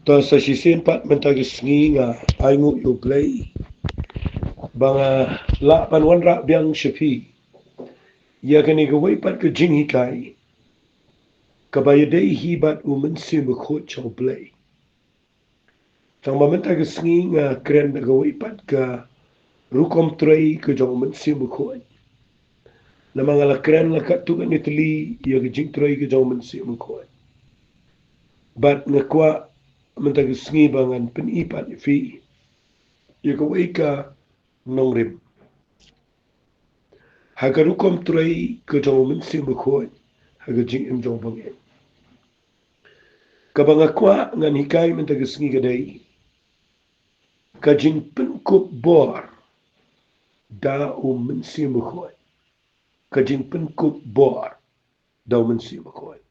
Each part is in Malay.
To sa sisin pat mentagis nga aingu yo play banga la panwan ra biang shafi ya kani ga wai pat ka jing hikai ka ba yadai hi bat u Mynsiem khot chau play tang ba mentagis nga kren ga wai pat ka rukom trai ka jong Mynsiem khot na mga la kren la ka tu ka nitli ya ka jing trai ka jong Mynsiem khot bat nga kwa mentagis bangan penipat fi ya ka wai ka nongrim hagarukom trai ke jong Mynsiem khot haga jing im jong bangen kabanga kwa ngan hikai mentagisngi gadai ka Jingpynkup bor da Mynsiem khot ka Jingpynkup bor da Mynsiem khot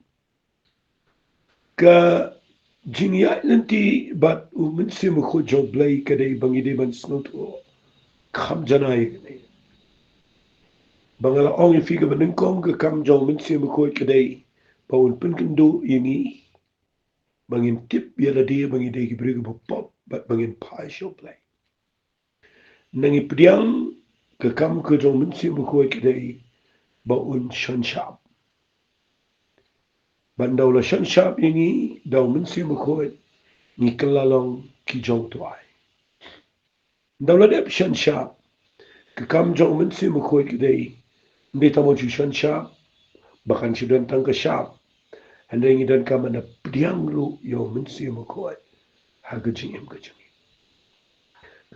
ka jingya nanti bat Mynsiem khot jong blai kadai bangi de ban snot kham janai bangala ong fi ka banengkong ka kam jong Mynsiem khot kadai paun penkendu yingi bangin tip yala dia bangi de ki brig pop bat bangin pai show play nangi pdiang ka kam ka jong Mynsiem khot kadai baun shan shap bandaw la shan shap yingi daw Mynsiem khot ni kalalong ki jong tuai daw la dep shan shap ka kam jong Mynsiem khot kadai ndi tamo chu shan shap bakan si dan tang ka shap handai ngi dan kama na pdiang lu yo Mynsiem khot ha ga jing em ga jing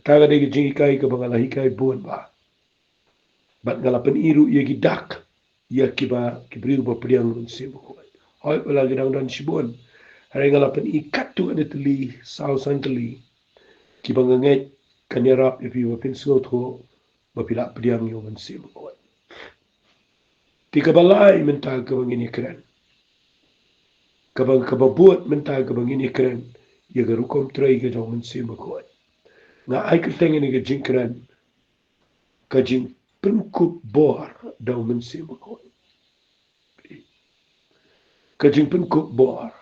ta ga de ga jing kai ka bangala hikai buan ba bat ngala pen iru ye gi dak ya ki ba ki bri ba pdiang Mynsiem khot hoi pala gi dang dan sibon hari ngala pen i katu ade tli sau san tli ki banga ngai kanyarap if you pin so tho ba pila pdiang yo Mynsiem khot ti ka balai mental ka bangini kren ka ba buat mental ka bangini kren ye ga rukom trai ga jong Mynsiem khot nga ai ka tengen ga jing kren ka Jingpynkup bor da Mynsiem khot ka Jingpynkup bor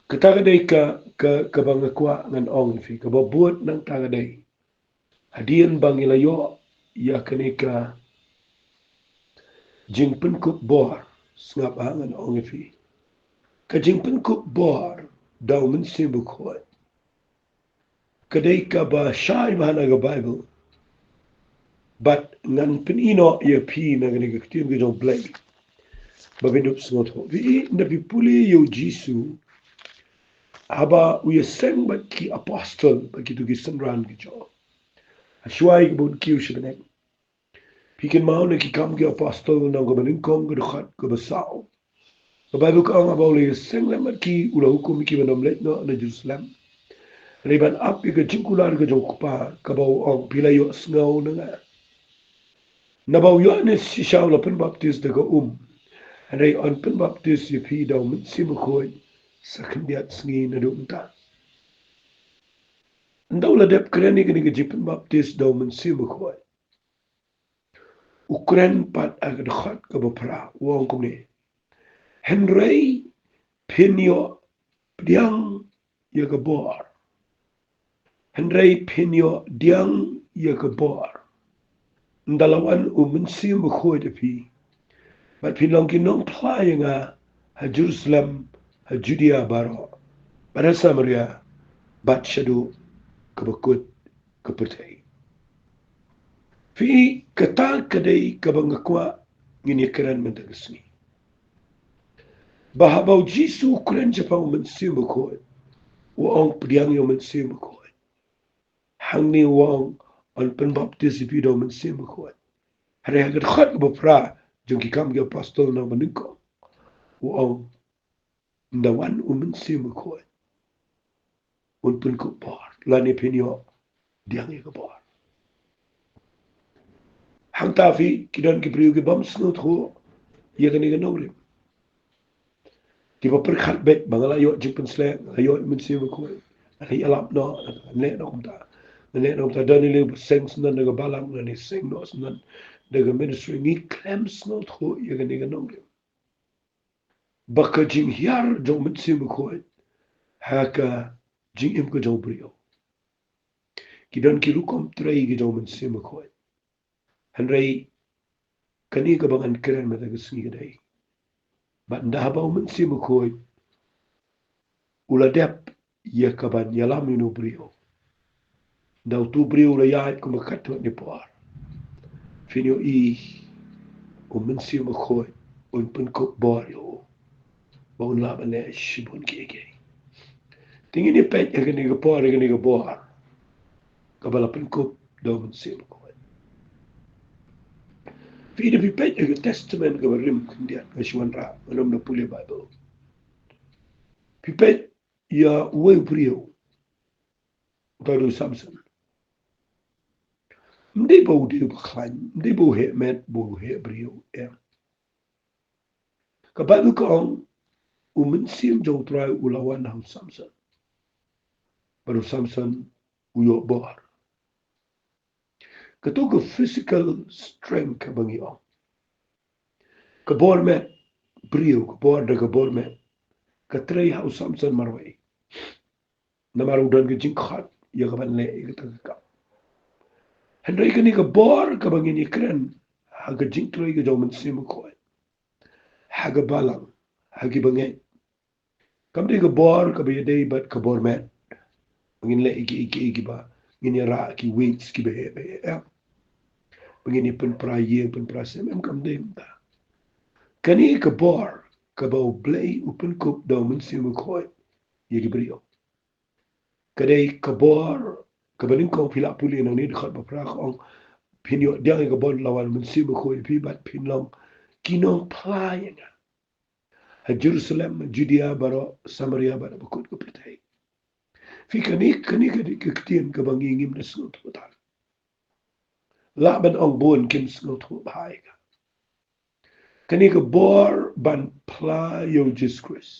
ka taga dai ka banga kwa ngan ong fi ka ba buat nang taga dai hadian bangila yo ya kane ka Jingpynkup bor snap ngan ong fi ka Jingpynkup bor da Mynsiem khot ka dai ka ba shai bahana ga Bible but ngan pinino ye pi na gani ka tim ga jong play ba bindup snot ho vi na pi puli yo jisu haba uya seng bat ki apostle ba ki tu gi sanran gi jo ashwai gi bun kiu shibnek pikin mau na ki kam gi apostle na go banin kong go khat go basao ba Bible ka ang abawle seng lam ki ula hukum ki banam let no na Jerusalem reban ap ga jingkular ga jong kupa ka baw ong pilayo sngaw na nga nabaw Yohanes si Shaul pen baptist daga Anay on pen baptist si pi daw Mynsiem khot sa kandiat sngi na dumta. Ndaw la dep kreni gani ga jipen baptist daw Mynsiem khot. Ukren pat ag dkhat ka bapra wong kumni. Henry pinyo diang ya ga bor. Henry pinyo diang ya ga bor. Ndalawan Mynsiem khot pi. But pinlong kinong playa nga ha Jerusalem, ha Judea baro. Pada Samaria, bat syadu kabakut kapatay. Fi kata kadai kabangakwa nginikaran mentagasni. Bahabaw Jisu kuren Japang Mynsiem khot. Waong pediang yo Mynsiem khot. Hangni waong on penbaptis ipido Mynsiem khot. Hari hagat khat bapra jung kikam gi apostol na maningko. Waong ndawan Mynsiem khot. Unpun ko bor. Lani pinyo diang ika bor. Hang tafi kidan ki priyo ki bam snot ho ya gani ga nongrim. Ki ba perkhat bet bangala yo jingpen slek ayo Mynsiem khot. Ani alap no ne no kumta. Ne no kumta dani le seng snan daga balang na ni seng no snan daga ministry ni klem snot ho ya gani ga nongrim. Baka jing hiar jong Mynsiem khot. haka jingim ko jong brio kidon ki rukom trai ki jong Mynsiem Bakhuid hanrei kani ka bangan keren mata ka singi kadai ba ndah ba Mynsiem Bakhuid ula dep ya kaban yalam inu brio dau tu brio ula yaat ko makat ni par finyo i Mynsiem Bakhuid un pun ko bor yo ba un la ba le shibun keke tingin ni pet ya kani ka par ya kani ka bor kabala pun ko do Mynsiem Bakhuid Fide vi pet ega testament ga rim kundian ga shwan ra anom na pule Bible. Pipet ya uwe brio tadu Samson. Mde bo de baklan, mde bo he met bo he brio ya. Ka Bible ka ong Mynsiem jong try ulawan hang Samson. Baru Samson uyo bor. Katuga physical strength ka bangi ong. Ka bor met brio, ka bor da ka bor met. Ka tray hang Samson marway. Namarudan ka jingkhat ya ka ban le ka ka. Henry kani ka bor ka bangin ikren haga jingtroy ka jong Mynsiem Bakhuid. Haga balang hagi bangay. Kamdi ka bor ka bayday bat ka bor met. Bangin le iki ba ngini ra ki wings ki be ya. Bangin ipun pra ye pun pra sem kamdi ta. Kani ka bor ka baw blay upun kup daw Mynsiem Bakhuid ye brio. Kadai ka bor ka banin ko pila puli nang ni khat ba pra ko pinyo dia ka bor lawan Mynsiem Bakhuid pi bat pinlong kinong playing ha Jerusalem Judea baro Samaria baro bakut ko pitay fi kani ka kitien ka bangingim na sungot total laban ang bon kim sungot ho bahai ka kani ka bor ban playo Jesus Christ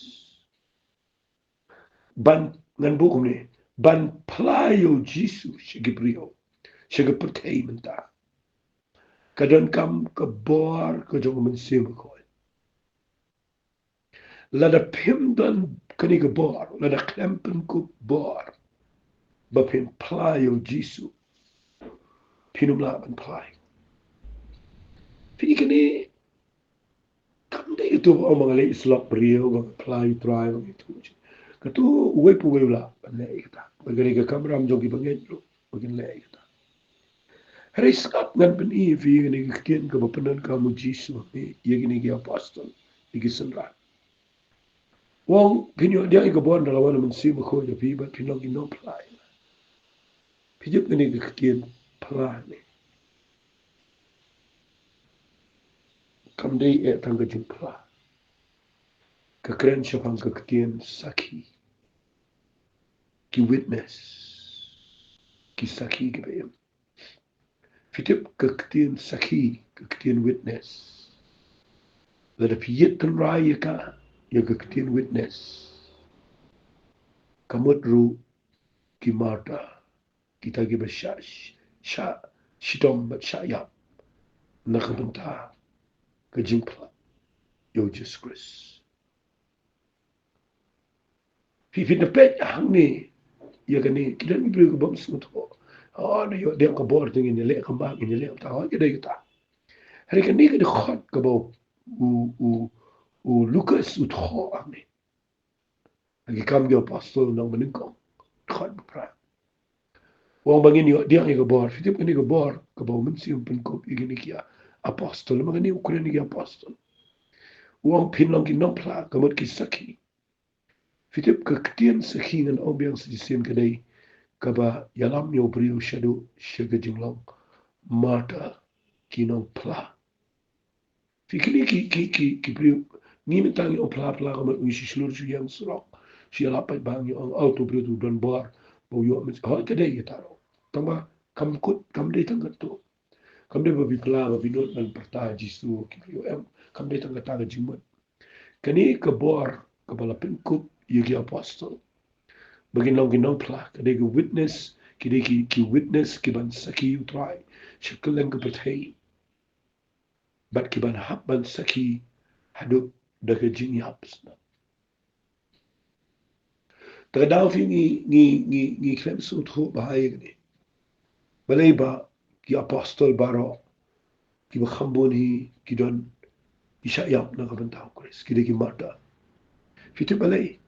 ban ngan bukum ni ban playo Jesus sigibrio sigiputay menta kadon kam ka bor ka jong Mynsiem Bakhuid lada pimdan kani ka bor lada klempen ko bor bapin playo Jesus pinum laban play Fikini kamde itu ang mga lay islap brio mga play try mga itu. Katu uwe pu uwe la panlay kita. Bagay ka kamram jong ibangay lo bagay lay kita. Hari skap ngan pen i fi gani kitian ka bapanan ka mo Jisu ni gini ki apostol igisanran. Wong pinyo dia ka bon dalawan Mynsiem Bakhuid fi ba pinong ino play. Pijip gani kitian play ni. Kamde e tangga jingpla. Kekeren siapang keketian saki. Ki witness. Ki saki ki bayam. Fitip keketian saki. Keketian witness. Lada piyit tan raya ka. Ya keketian witness. Kamut ru ki marta. Kita ki basya. Shidom bat syayap. Nakabenta. Ke jingpla. Yo Jesus Christ. Fifit na pet hang ni. Ya kani kita ni beri ke bom semut ho. Oh na yo dia ka bor tingin ni le ka bag ni le ta ha kita kita. Hari kani ka de khot ka bo u Lucas u tho ani. Lagi kam yo pastor nang bening ko. Khot pra. Wong bangin yo dia ka bor, fitip kani ka bor ka bo Mynsiem pen ko igini kia apostol mangani ukuran ni apostol. Wong pin lang ki nang pla ka mot ki saki. Fitip ka ketien sakhi ngan obyang sa jisim kadai kaba yalam yo brio shadow shaga jinglong mata kinong pla fikini ki brio ni mentang yo pla kama uisi slur ju yang srok si lapat bang yo ang auto brio tu don bar bo yo mit ha kadai ya taro tama kam kut kam dei tang to kam dei babi pla babi not man perta jisu ki brio em kam dei tang ta jingmot kani ka bor ka bala pen kup yegi apostol bagin long ginong pla kadai ka witness kini ki witness ki ban saki utrai shikulang ka patay bat ki ban hap ban saki haduk daga jing yaps na Terdaw fi ngi klem su tro bahaya ni. Balay ba ki apostol baro ki khambon hi ki don isha yap na kaban taw kris ki de ki mata. Fiti balay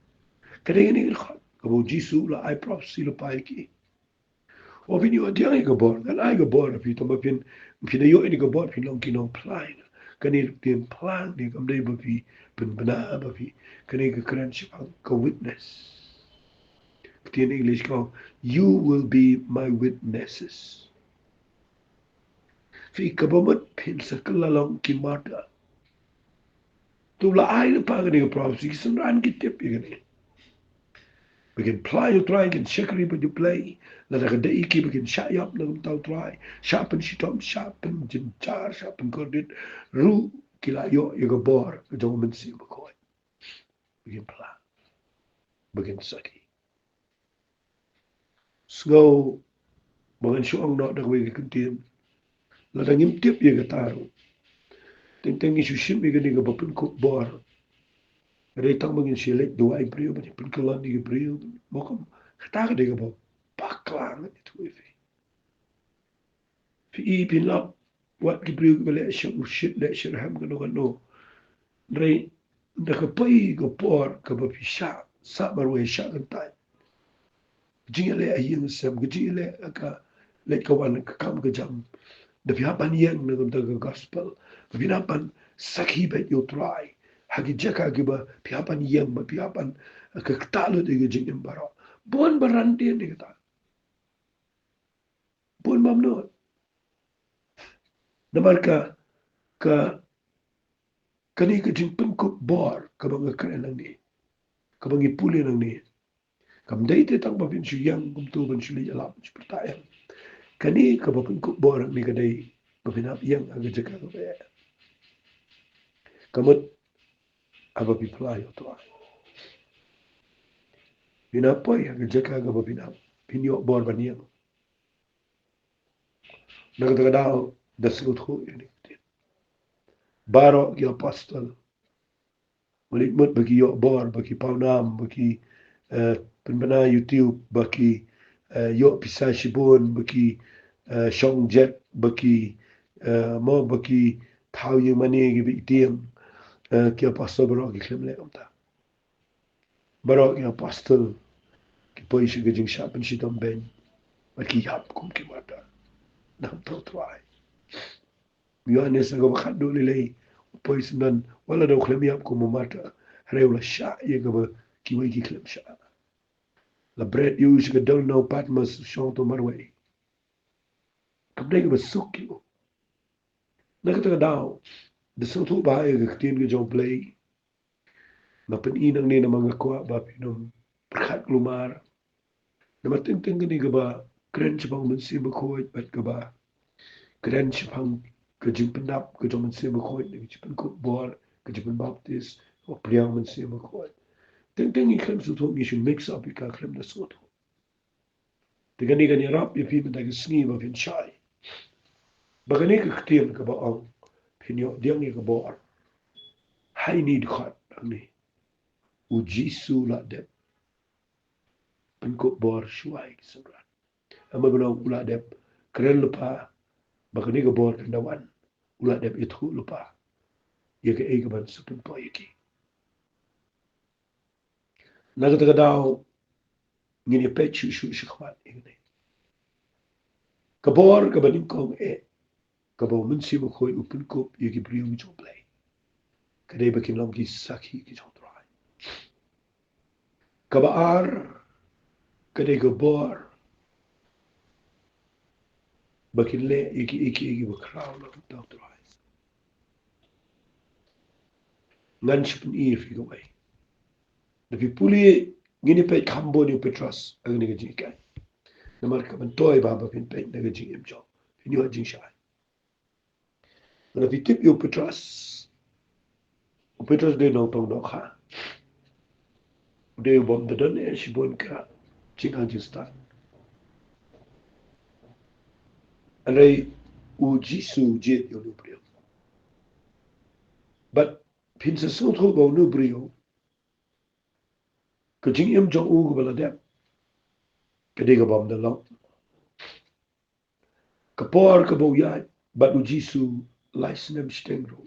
kadang ni khat kabo jisu la ai prophecy la pai ki. O vini o dia ai gabor kan ai gabor fi to mapin fi yo ini gabor fi long ki no plan. Kani tin plan ni kam dai ba fi pen bana ba fi kani ka kran shi ka witness. In English called, you will be my witnesses. Fi kabamat pin sa kalalong kimata. Tula ay na pa gani prophecy, sanran kitip yung gani. Begin play you try, begin shakari but you play. Na nakadai ki begin shayap na tao try. Shapen shitom, shapen jinchar, shapen kordit. Ru kilayo yung bor, yung Mynsiem Bakhuid. Begin play. Begin saki. So, mga syong na nakawagi kuntin. La nangim tip yung taro. Tentang isu shim mi gani ga bapun ko bor. Retang mangin silik dua ay brio ba pun kalan ni brio mokam kata ga ba paklang itu ifi. Fi I pin lap wat ki brio ba le shit shit le shit ham ga no. Re da ka pai go por ka ba fi sa barwe sha kan tai. Jingale ayin sem gijile ka le ka wan ka kam ga jam. Da fi hapan yang na ga gospel. Fi hapan sakhi bet yo try. Hagi jaka giba pihapan yang ba pihapan kektalo de jingin baro bon barante de kata bon mamno namar ka kani ka Jingpynkup bor ka bang kren nang ni ka bang ipuli nang ni kam dai te tang ba pin shu yang kum tu ban shu li alap pertaya kani ka ba Jingpynkup bor ni ka dai ba pin yang aga jaka ka ba kamut aba piplay to pinapoy aga jaka ka ba pinyo bor ba niya nagdagadaw dasut ko ini baro ki apostol Malik mut bagi yok bor bagi paunam bagi penbena YouTube bagi yok pisah shibun bagi shong jet bagi mo bagi tau yang mani gi bi tiang ki apostol baro ki klem le amta baro ki apostol ki poi shi gajing shapen shi dom ben bagi yap kum ki mata nam to try Yohanes nga bakhat do lilay pois nan wala daw klem yap ko mata rew la sha ye ga ba ki way ki klem sha la bread yu shi ga don't know patmos shon to marway kam de ga ba suk ki na ka ta daw de so to ba ye ga tin ga jong play na pen inang ni na mga kwa ba pinom prakhat lumar na mating ting ni ga ba kren chi bang Mynsiem Bakhuid bat ga ba kren chi bang ka Jingpynkup ka jong Mynsiem Bakhuid ni Jingpynkup bor ka Jingpyn Baptist o priang Mynsiem Bakhuid ting iklem su to you mix up ka klem na so to gani rap ye pi da sngi ba fin chai ba gani ka ktien ka ba ang pinyo diang ni ka bor hai need khat ni u jisu la de pen ko bor shuai sabra ama bano ula de kren lupa ba gani ka bor na wan ula de itu lupa ye ka e ka ban su pen ko ye ki na ka daw ngini pe chu shu shi khwat ni ka bor ka banin ko e ka ba Mynsiem Bakhuid u Jingpynkup ye ki briu jo play ka de ba kin long ki sakhi ki jo try ka ba ar ka de ka bor ba kin le iki ba kraw lo ta try ngan shipin e fi go way da fi puli ngini pe kambo ni petras ang ni ga jika na mar ka ban toy ba fin pe na ga jing em jo fin yo jing sha na fi tip yo petras de no tong no kha de bom de don e shi bon ka jing ang jing sta anai u jisu je yo no brio but pin sa so tho go no brio ka jing im jong u bala dem ka de ga bom da long ka por ka bo ya ba u jisu laisnem stengro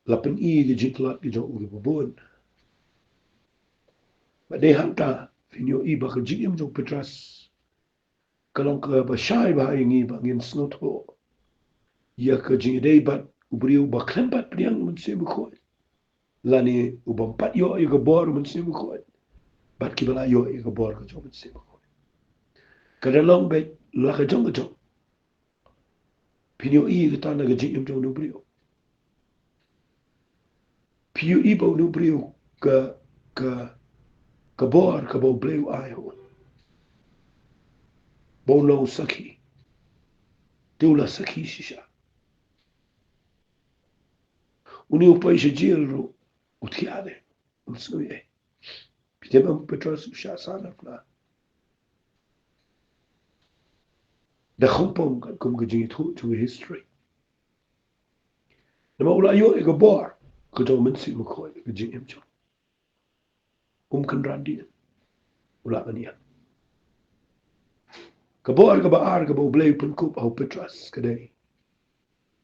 lapen I ge jitlat ge jong u bon ba de hanta finyo I ba ka jing im jong petras kalong ka ba shai ba ingi ba ngin snot ho ya ka jing de ba ubriu ba klempat priang mun se ko lani ubam pat yo I ga bor mun se ko bat ki bala yo I ga bor ka jong mun se ko kada long be la ka jong jong pinyo I ga tana ga jing im jong no brio piu I ba no brio ka ka bor ka bo bleu ai ho bo no saki tula saki shisha uni upai se jiro utiade unsuye pitema petros sha sana fla da khompong kan kum ga jing to history na ma ula yo e ga bor ka jo men si mo ko ga jing im jo kan randi ula ania ka bor ka ba ar ka bo bleu pun kup au petras ka dei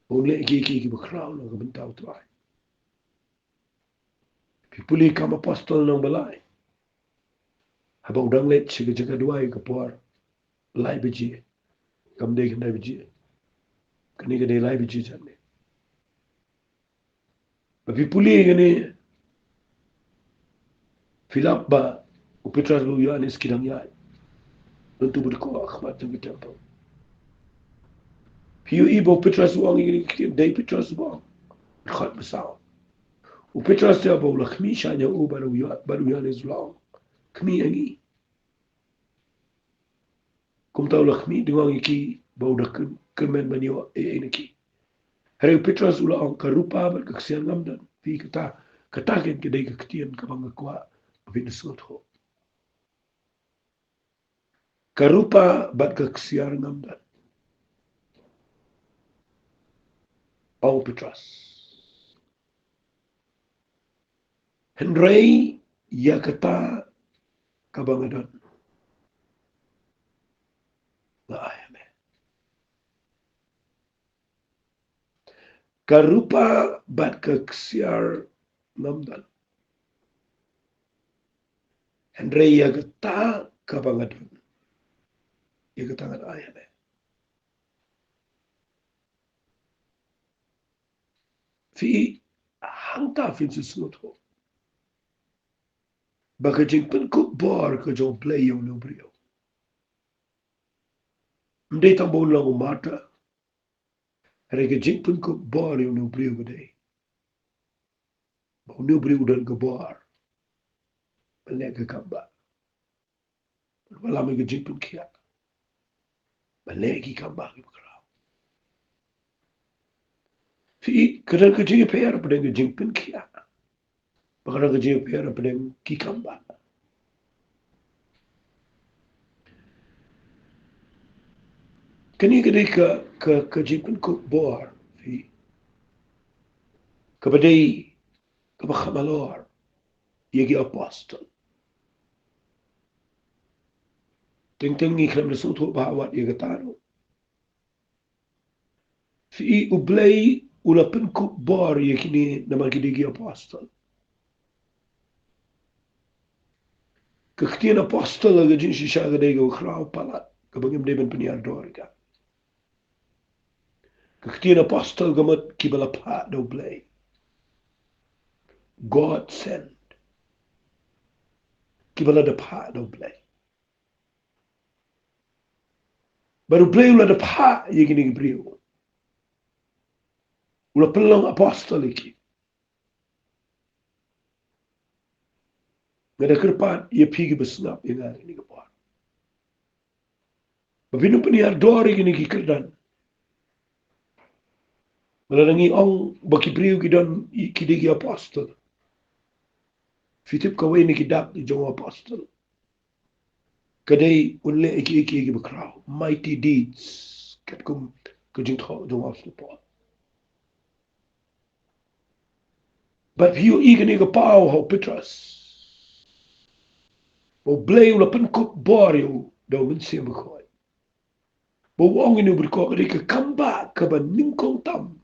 only ki ba crown ga ben tau trai pipuli kam apostol nang balai haba udang let chiga jaga duai ka por lai biji kam de kan biji kani ga de lai biji janne ba pipuli gani filap ba upetras bu yanis kidang ya untuk berko akhmat tu temple piu ibo petras wang ini dei petras wang khat besar upetras dia bo lakhmi shanya u baru yanis long kmi angi kum tau lakhmi dengan iki bau dak kemen banyo eniki hari petras ula ang karupa ber kaksian lamdan fi kata ken kedai ketian ka bang kwa binesot ho karupa bat kaksiar ngamdan au petras henrei ya kata kabangadan la ayame karupa bat kaksiar ngamdan henrei ya kata kabangadan ya kata ngat ayame fi hangta fin susut ho baka Jingpynkup bor ka jong play yung nubrio mday tambo lang umata hari ka Jingpynkup bor yung nubrio ka day bau nubrio dan ka bor balik ka kamba malam ka Jingpynkia balik ki kamba ki bakraw fi kadang ka Jingpyr pada ka Jingpynkia baka ka Jingpyr pada ki kamba kani ka day ka Jingpynkup bor fi ka baday ka bakamalor yagi apostle ting ni klam na suto bawat yaga tano fi ublay Jingpynkup bor yakini naman kidigi apostle kaktian apostle aga jin shisha aga dega ukraw palat kabangim deben peniar dorga kaktian apostle gamat kibala pa do blay God sent kibala da pa do blay baru blay ula da pa yakini brio ula pelang apostle iki ngada kerpat ye pigi besnap ingar ini kapar babinu peniar dori gini kikerdan Malalangi ong baki brio kidan kidigi apostle fitip kawai ni kidak di jong apostle kadai unle iki bakraw mighty deeds kat kum kujing tho jong apostle Paul but you igani ka pau ho Petras Bo blay ula Jingpynkup bor yo daw Mynsiem Bakhuid. Bo wong inu berko ka kamba ka ba ningkong tam.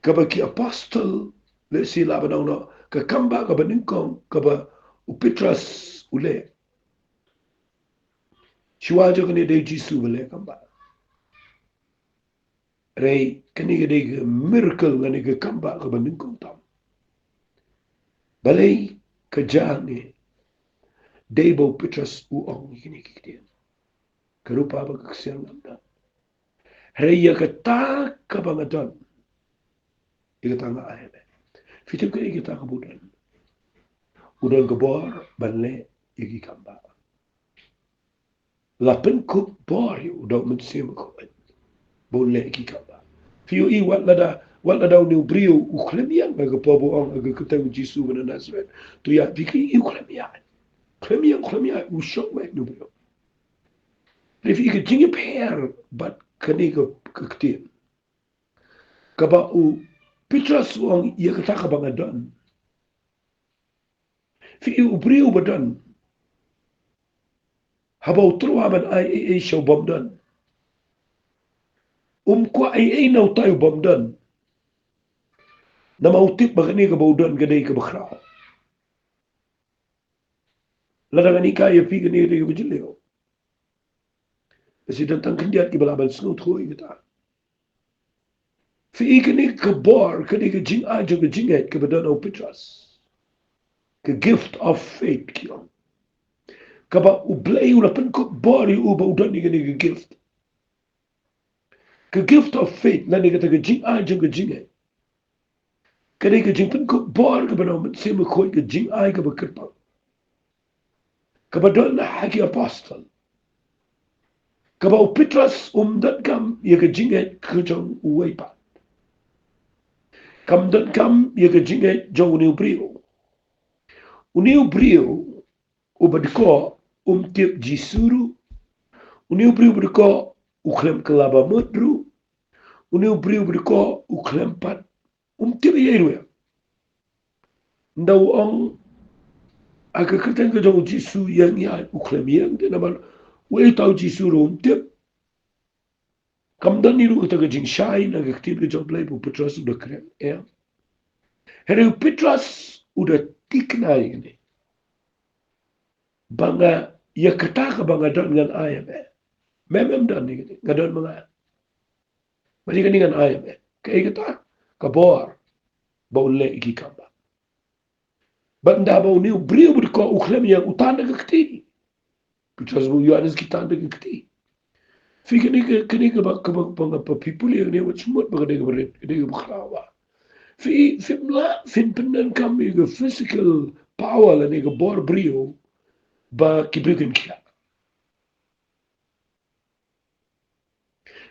Ka ba ki apostle le sila ba no ka kamba ka ba ningkong ka ba upitras ule. Shiwajo kani day Jisu bale kamba. Rei kani ka day miracle ngani ka kamba ka ba ningkong tam. Balay ka jani day bo pitras uong kini kikdian. Karupa ba kaksiyang lamda. Rei ya ka ta ka ba ngadon. Ika ta nga ayebe. Fitim ka ika ta kabudan. Udan kabor banle igi kamba. Jingpynkup bor yu daw Mynsiem Bakhuid. Bonle igi kamba. Fiyo i wat la daw ni brio uklemian ba kapobo ang aga kataw Jisu ba na Nazareth. Tuya viki i uklemian. Klemian usok mek ni brio. Refi ika jingip her bat kaniga kaktian. Kaba u pitras uang iya kataka bangadon. Fi u brio badan. Habaw truaman ay siyaw bomdan. Kwa ay naw tayo bomdan. Na mautip ba kani kabawdan gaday kabakraw. Ladang ani kaya fi kani gaday kabajiliyo. Kasi tantang kandiat kibalaban snut ko ikita. Fi kani kabor kani ka jing ajo ka jinget kabadan o pitras. Ka gift of faith kiyon. Kaba ublay ula Jingpynkup bor yu uba udan ni kani ka gift. Ka gift of faith na ni kata ka jing ajo ka jinget. Kani ka Jingpynkup bor ka ba na Mynsiem Bakhuid ka jing ay ka ba kirpang. Kabadol na hagi apostle. Kaba upitras umdat kam ya ka jinget kajong uway pa. Kamdat kam ya ka jinget jong uniw brio. Uniw brio ubadko umtip jisuru. Uniw brio ubadko uklem kalaba mudru. Uniw brio ubadko uklem pat. Umtip ya. Ndaw ang agakatan ka jong Jisu yang ya uklem yang din naman way tau Jisu umtip. Kamdan niru kata ka jing shay nagaktip ka jong blay po Petras udah keren. Ya. Heri Petras udah tiknay ini. Banga ya kata ka banga don ngan ayam Memem dan ni ngadon mga. Mali ka ni ngan ayam Kaya kata kabor baule iki kamba. Banda bau ni brio ko uklem yang utanda kakti. Petras bu Yohanes kitanda kakti. Fika ni ka ba people yang ni wat semut ba ka berit ka bakrawa. Fimla fin penan kami ka physical power la ni ka bor brio ba kibrikin kia.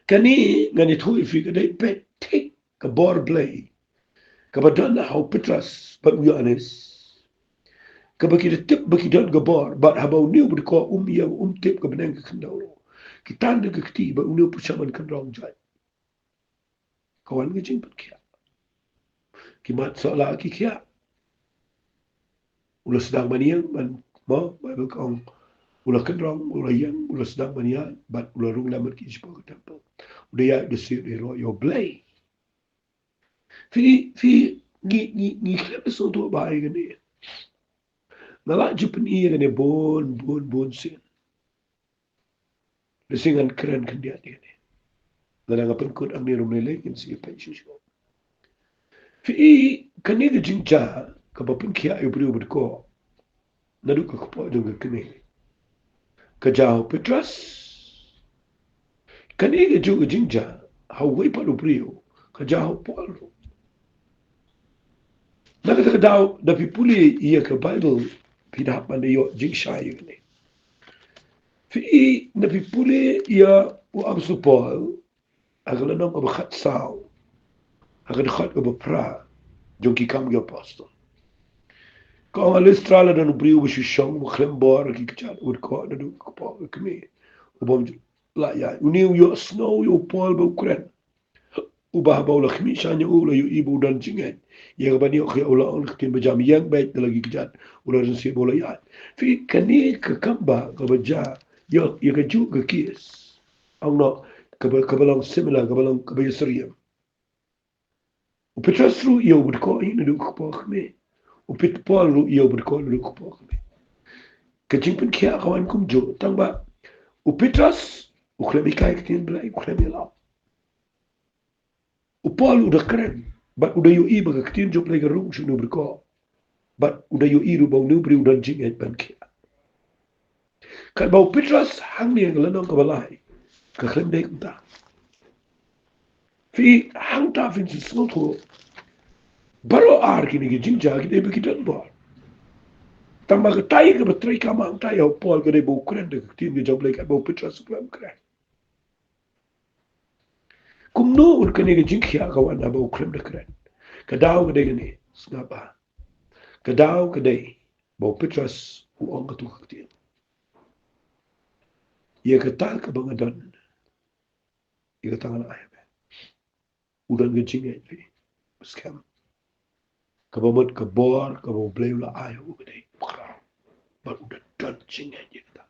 Kani ngani thui fika dai pet tik ka bor blay. Ka ba don na hau Petras ba Yohanes. Ka ba kita tip ba kita ka bor ba habaw niyo ba ko umiyang umtip ka benang ka kandawro. Kitanda ka kti ba uniyo pusaman kan rong jay. Kawan nga jingpat kia. Kimat soala ki kia. Ula sedang maniyang man mo Bible kong ula kenrong ula yang ula sedang maniyang bat ula rung lamat ki sipa ka temple. Udah ya the same hero yo blay. Fi ni klep so to ba ay gani. Nala Japan iya gani bon sin. Lesingan keren kandiat ini. Nala Jingpynkup ang nirum nilay kin sige pensyusyo. Fi kaniga jingja kabapin kia ibrio ko nadu ka kupo dung kani kajaw Petras kaniga juga jingja haway pa ibrio kajaw Paul nakata daw da pipuli iya ka Bible pinahapan niyo jingshay ni fi na pipuli iya u Apostle Paul agalanong kabakat saw akan khat ka pra jong kikam gi apostle. Kau alistra la dan brio bishong mukhlem bor ki kchat ud ko na du ko pa kmi. Ubom la ya. Uniu yo snow yo Paul ba Ukraine. ubah baula khmisanya ula yu ibu dan jingat ya bani okhi ula on khtin bajam yang baik lagi kejat ula rensi bola ya fi kani ke kamba ke baja yo ya ke ju ke kis angno ke balang similar ke balang ke bayasriyam upetras ru yo bud ko in du ko khme upet pol ru yo bud ko ru ko khme ke jingpen kia kawan kum jo tangba upetras ukhlemi kai ktin bla ukhlemi la upol udah keren but udah yo iba ke ktin jo play ke rum shunu berko but udah yo iru bau nu bri udah jing et ban kia kan bau pitras hang ni ngala nong kabalai ke klem dek ta fi hang ta fin sin to baro ar kini ke jing ja ki de bi kitan bo tamba ke tai ke betrai ka mang tai au pol ke de bau keren de ktin ke jo play ke bau pitras klem keren kum no ur kene ke jing kia kawan na bau klem de keren ke dau ke de ni snapa ke dau ke de bau pitras u ong ke tu ktin ia ke tal ke bangadan ia ke tangan ayam udan ke jing et fi scam kabamot kabor kabo blame la ayo ugde pakra but udah dan jing et ta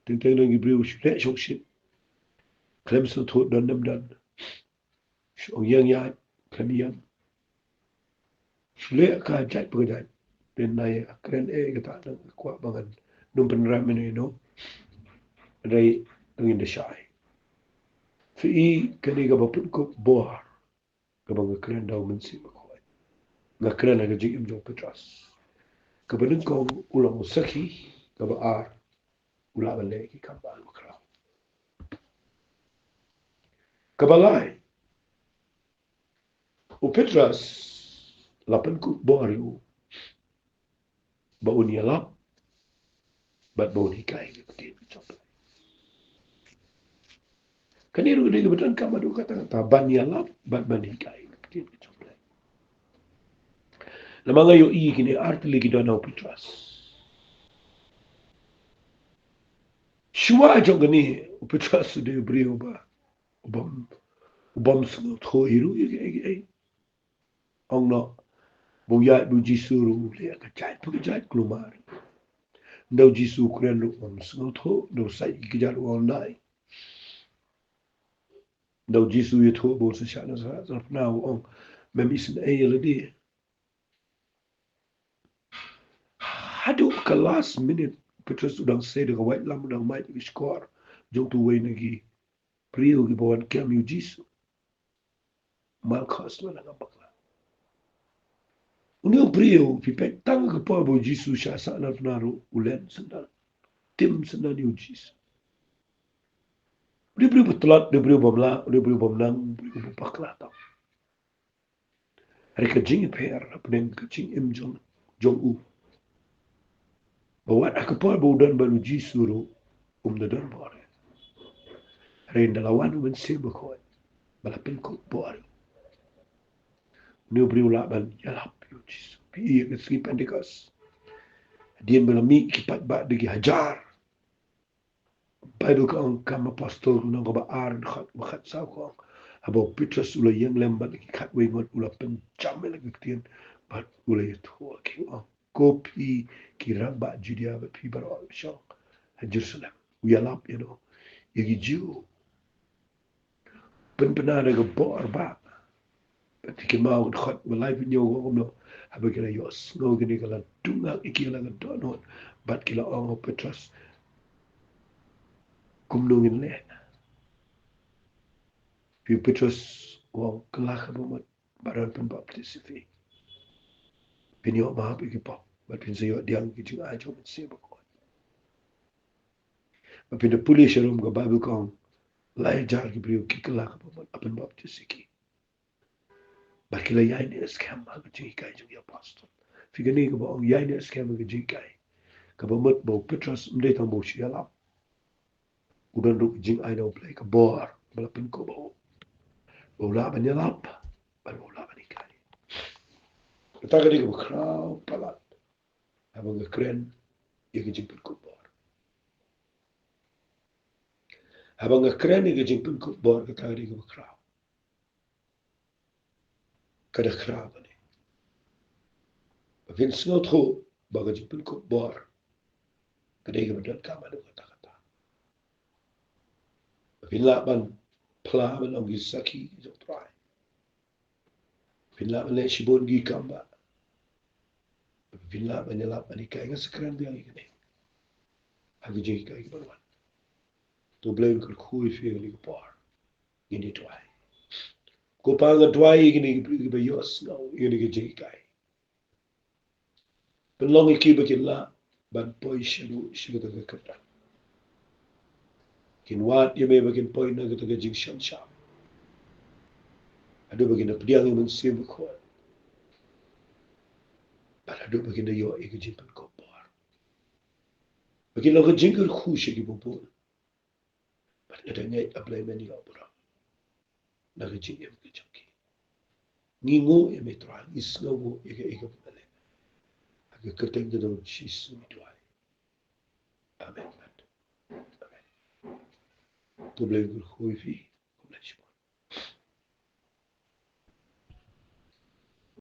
ting ting ngi briu shre shok shit klem so thot dan nam dan shong yang ya klem yang shle ka jat bu jat den nai kren e ga ta kwa bangan num pen ram ni no dai ngin de shai fi kani ga bapun ko bor ka bang kren daw men si ko ga kren ga jing im jo petras ka banin ko ulang sakhi ka ba ar ula ba le ki kam ba kra ka balai o petras lapan ku boriu ba unia lap bat ba uni kai ke tin chop kaniru de betan kam adu kata ta ban ya lap bat ban hi kai ke tin chop la manga yo i kini art ligi dona o petras shwa jongani o petras de brio ba bom bom su tho iru e ongno bu ya bu jisuru le ka chai pu jai klumar ndau jisu kren lu om su tho do sai ki jar online ndau jisu ye tho bo su sha na sa na ong mem is e yele di hadu ka last minute Petrus udang say de white lam udang mai ki score jong tu wei nagi prio ki bon kem yu jisu mal khas na ga bakla unio prio pi pe tang ka po bo jisu sha sa na ru ulen senda tim senda ni jisu beri betulat, beri bomla, beri bomnang, beri bakla tau. Hari kejing per, pening kejing jong u. Bawa aku pun baudan baru jisuru dan bore. Hari dalawan Mynsiem Bakhuid, balapin ko bore. Ni beri ulaban yalap yu jisu. Pi ke sri pendikas. Dia belami kipat bak degi hajar. Bible ka ang kam apostol nang ka baar khat sa ko. Abo Petrus ula yang lembat ki khat wengot ula pencam lagi ketian bat ula itu ki kopi ki ramba Judea ba pi baro shong Jerusalem we alap yagi jiu penada ga bor ba tikin mau khat walai pinyo ko no abo kila yos no gini kala tunga ikila ga donot bat kila ong Petrus kumnungin le pi Petrus wong kelak bomat baran pembaptis fi pinyo ma pi ki pop bat pin sayo diang ki jing ajo Mynsiem Bakhuid bat pin de pulis rum ga Bible kong lai jar ki brio ki kelak bomat apen baptis ki bat kila yai ne scam ma ga jing kai jing apostle fi gani ga bong yai ne scam ga jing kai ka bomat bo Petrus mde tam bo shiala udan ru jing ai no play ka bor bala pin ko bo la ban yalap ban bo la ban kai ta ga diga kraw palat abo ga kren ye ga Jingpynkup bor Habang keren ni Jingpynkup bor kata dia kerap. Kada kerap ni. Vin snot ho baga Jingpynkup bor. Kada dia berat kama dia kata-kata. Vin laban pla man ang gisaki jok try. Vin laban le sibon gi kamba. Vin laban nyelap ani kai nga sekeren dia ni. Hagi jing kai banwan. Tu blame kul kui fi li bor. Ini try. Ko pa nga try gini ba yos ngau ini ge jing kai. Penlong iki bakilla ban poi shiru shiru ta kata. Kin wat ye me bakin poi na kata jing shan sha. Ado bakin pediang yang Mynsiem Bakhuid. But ado bakin yo iki Jingpynkup bor. Bakin lo jing kul khu shi di bubul. But ada ngai apply meni yo bro. Na jing ye ke chaki. Ngingo ye me tra isngo ye ke pale. Aga keteng de do shi su twai. Amen. Amen. Tu blame kul khu fi.